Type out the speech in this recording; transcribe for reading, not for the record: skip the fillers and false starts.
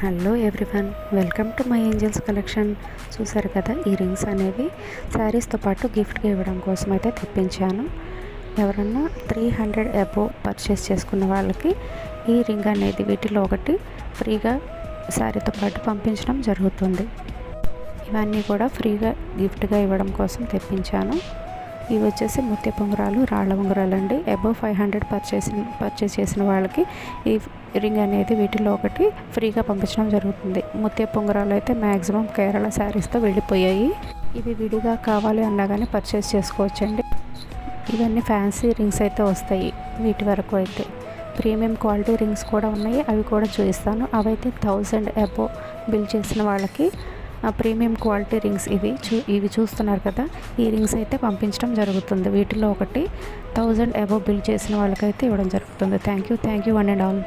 Hello everyone, welcome to my angels collection. చూసారు కదా, ఈ రింగ్స్ అనేవి శారీస్తో పాటు గిఫ్ట్గా ఇవ్వడం కోసం అయితే తెప్పించాను. ఎవరన్నా 300 అబోవ్ పర్చేస్ చేసుకున్న వాళ్ళకి ఈ రింగ్ అనేది వీటిలో ఒకటి ఫ్రీగా శారీతో పాటు పంపించడం జరుగుతుంది. ఇవన్నీ కూడా ఫ్రీగా గిఫ్ట్గా ఇవ్వడం కోసం తెప్పించాను. ఇవి వచ్చేసి ముత్యపు ఉంగరాలు, రాళ్ళ ఉంగరాలు అండి. అబోవ్ 500 పర్చేస్ చేసిన వాళ్ళకి ఈ రింగ్ అనేది వీటిలో ఒకటి ఫ్రీగా పంపించడం జరుగుతుంది. ముత్యపు ఉంగరాలు అయితే మ్యాక్సిమం కేరళ శారీస్తో వెళ్ళిపోయాయి. ఇవి విడిగా కావాలి అన్నా కానీ పర్చేస్ చేసుకోవచ్చండి. ఇవన్నీ ఫ్యాన్సీ రింగ్స్ అయితే వస్తాయి. వీటి వరకు అయితే ప్రీమియం క్వాలిటీ రింగ్స్ కూడా ఉన్నాయి, అవి కూడా చూపిస్తాను. అవైతే 1000 అబోవ్ బిల్ చేసిన వాళ్ళకి ప్రీమియం క్వాలిటీ రింగ్స్ ఇవి చూస్తున్నారు కదా, ఈ రింగ్స్ అయితే పంపించడం జరుగుతుంది. వీటిలో ఒకటి 1000 అబోవ్ బిల్ చేసిన వాళ్ళకైతే ఇవ్వడం జరుగుతుంది. Thank you one and all.